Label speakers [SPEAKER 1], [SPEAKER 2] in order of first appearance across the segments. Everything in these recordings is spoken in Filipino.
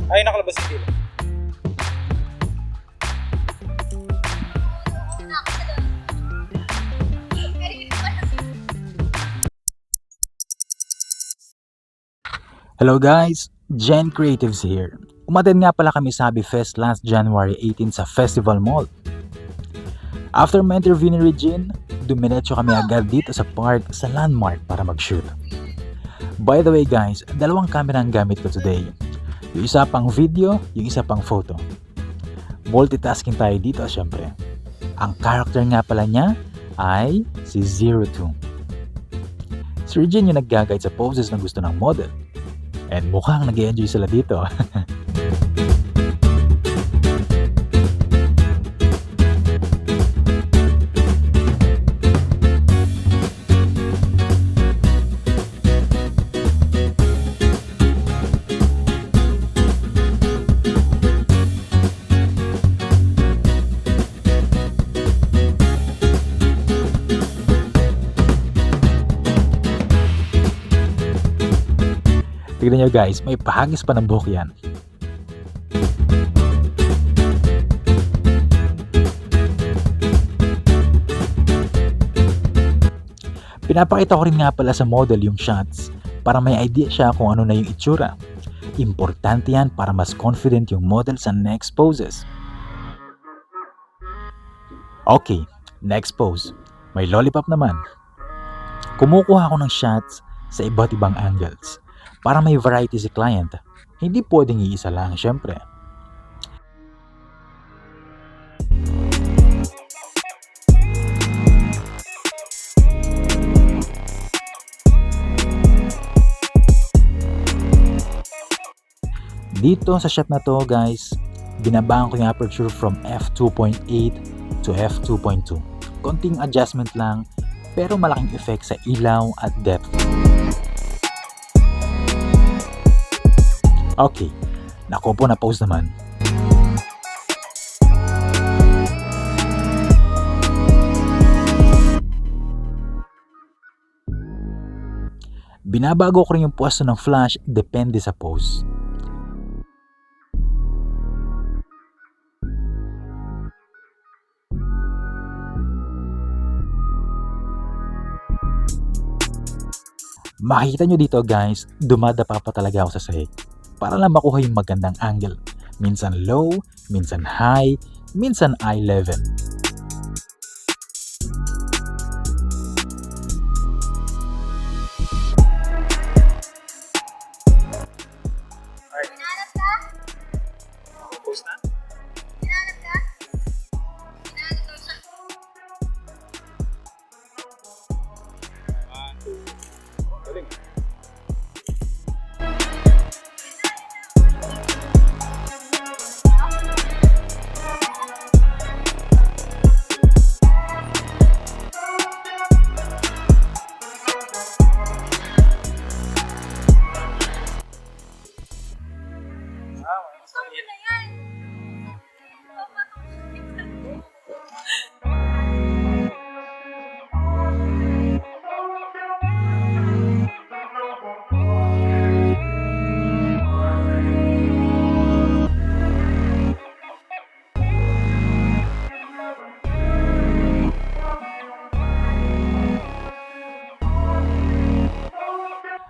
[SPEAKER 1] Ay, nakalabas yung dila. Hello guys, Gen Creatives here. Umattend nga pala kami sa Hobby Fest last January 18 sa Festival Mall. After my interview ni Regine, dumiretso kami agad dito sa park sa Landmark para mag-shoot. By the way guys, dalawang camera ang gamit ko today. Yung isa pang video, yung isa pang photo. Multitasking tayo dito syempre. Ang character nga pala niya ay si 02. Si Regine yung nag-guide sa poses na gusto ng model. And mukhang nag-enjoy sila dito. Tignan nyo guys, may pahagis pa ng buhok yan. Pinapakita ko rin nga pala sa model yung shots para may idea siya kung ano na yung itsura. Importante yan para mas confident yung model sa next poses. Okay, next pose. May lollipop naman. Kumukuha ako ng shots sa iba't ibang angles. Para may variety si client, hindi pwedeng iisa lang syempre. Dito sa shot na to guys, binabaan ko yung aperture from f2.8 to f2.2. Konting adjustment lang, pero malaking effect sa ilaw at depth. Okay, naku po, na-pause naman. Binabago ko rin yung pwesto ng flash depende sa pose. Makikita nyo dito guys, dumadapa pa talaga ako sa sahig para lang makuha yung magandang angle. Minsan low, minsan high, minsan eye level.
[SPEAKER 2] Hinahanap ka?
[SPEAKER 1] Post na?
[SPEAKER 2] Hinahanap ka? Hinahanap daw siya.
[SPEAKER 1] Galing.
[SPEAKER 2] Sabi na yan.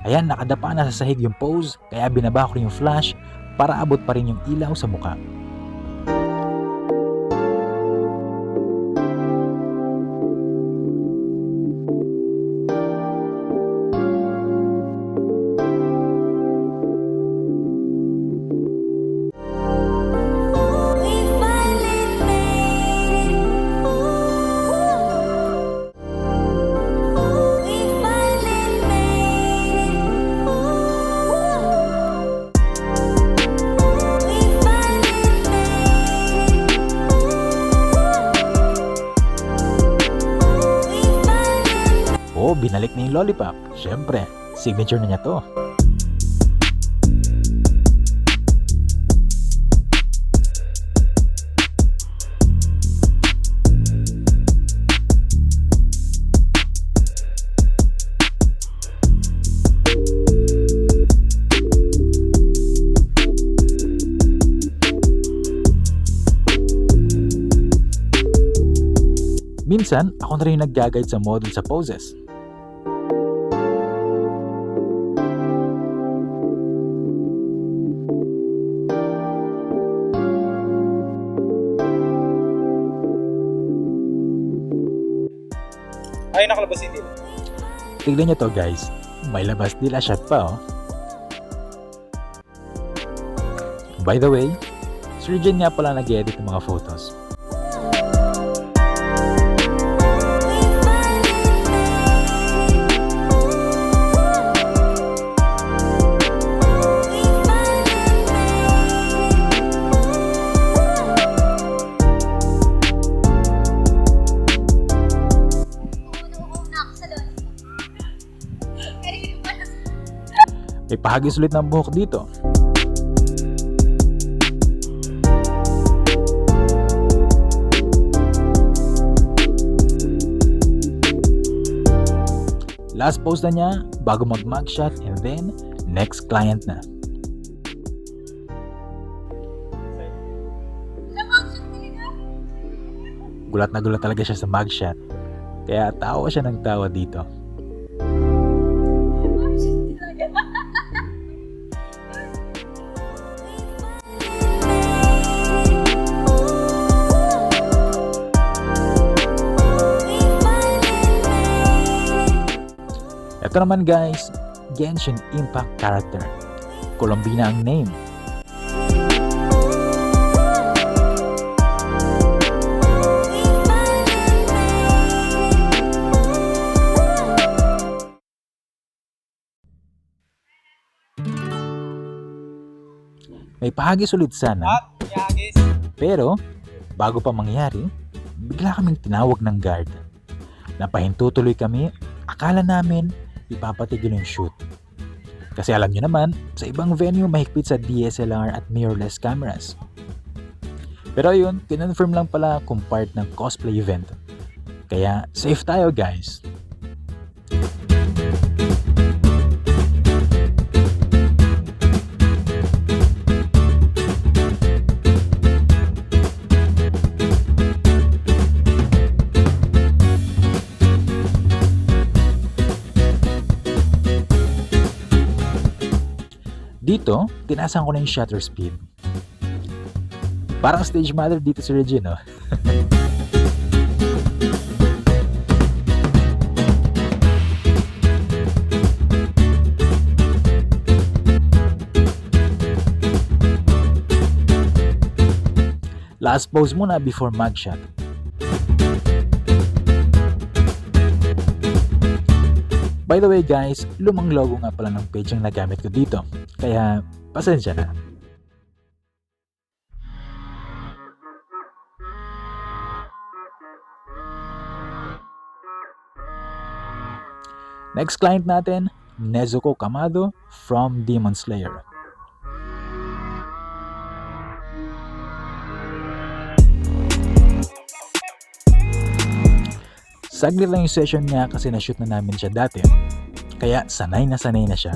[SPEAKER 1] Ayan, nakadapa na sa sahig yung pose, kaya binaba ko rin yung flash para abot pa rin yung ilaw sa mukha.
[SPEAKER 2] We finally made it. We finally made it. We finally made it. We finally.
[SPEAKER 1] Oh, binalik na yung lollipop. Siyempre, signature na niya to. minsan, ako na rin yung nag-guide sa model sa poses.
[SPEAKER 3] Ay, nakalabas hindi.
[SPEAKER 1] Tignan nyo to guys, may labas dila shot pa oh. By the way, si Regine nga pala nag-edit ng mga photos. May pahagis ulit ng buhok dito. Last post na niya bago mag-mugshot and then next client na. Gulat na gulat talaga siya sa mugshot. Kaya tawa siya ng tawa dito. Ito naman guys, Genshin Impact character. Colombina ang name. May pahagis ulit sana,
[SPEAKER 3] At, yagis.
[SPEAKER 1] pero bago pa mangyari, bigla kaming tinawag ng guard. Napahinto tuloy kami, akala namin ipapatigil yung shoot. Kasi alam nyo naman, sa ibang venue mahigpit sa DSLR at mirrorless cameras. Pero yun, kinonfirm lang pala kung part ng cosplay event. Kaya safe tayo guys. Dito, tinasan ko na yung shutter speed. Parang stage mother dito si Regine, no? Last pose muna before mugshot. By the way guys, lumang logo nga pala ng page ang nagamit ko dito. Kaya, pasensya na. Next client natin, Nezuko Kamado from Demon Slayer. Saglit lang yung session niya kasi na-shoot na namin siya dati. Kaya sanay na siya.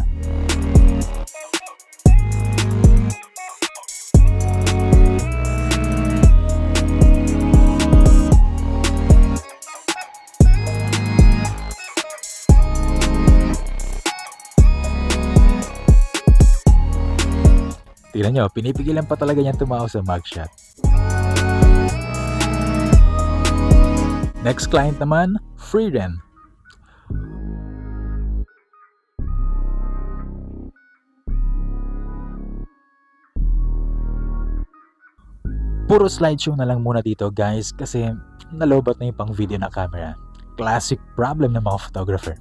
[SPEAKER 1] Tignan nyo, pinipigilan pa talaga niya tumawa sa mugshot. Next client naman, Freeden. Puro slideshow na lang muna dito guys kasi nalobat na yung pang video na camera. Classic problem ng mga photographer.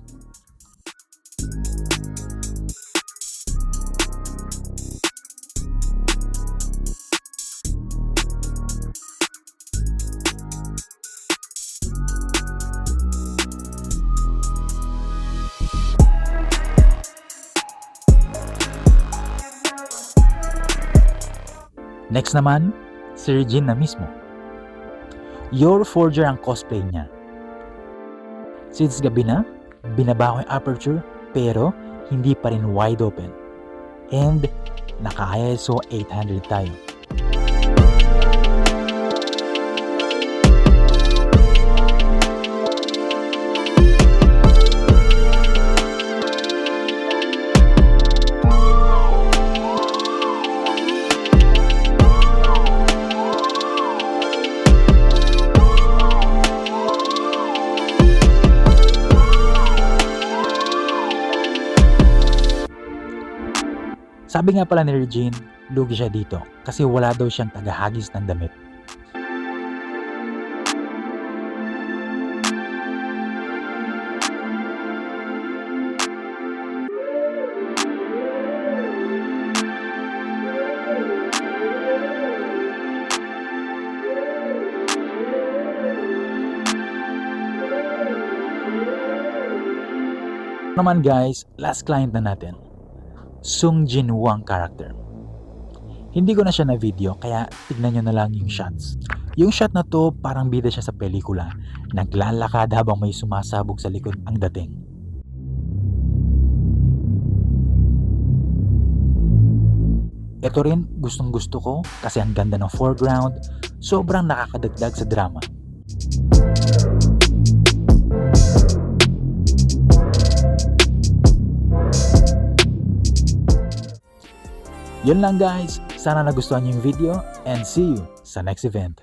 [SPEAKER 1] Next naman, si Regine na mismo. Your Forger ang cosplay niya. Since gabi na, binaba ko yung aperture pero hindi pa rin wide open. And naka-ISO 800 tayo. Sabi nga pala ni Regine, lugi siya dito kasi wala daw siyang tagahagis ng damit. Naman guys, last client na natin. Sung Jin Woo character. Hindi ko na siya na video kaya tignan nyo na lang yung shots. Yung shot na to parang bida siya sa pelikula. Naglalakad habang may sumasabog sa likod ang dating. Ito rin gustong gusto ko kasi ang ganda ng foreground, sobrang nakakadagdag sa drama. Yun lang guys, sana nagustuhan niyo yung video and see you sa next event.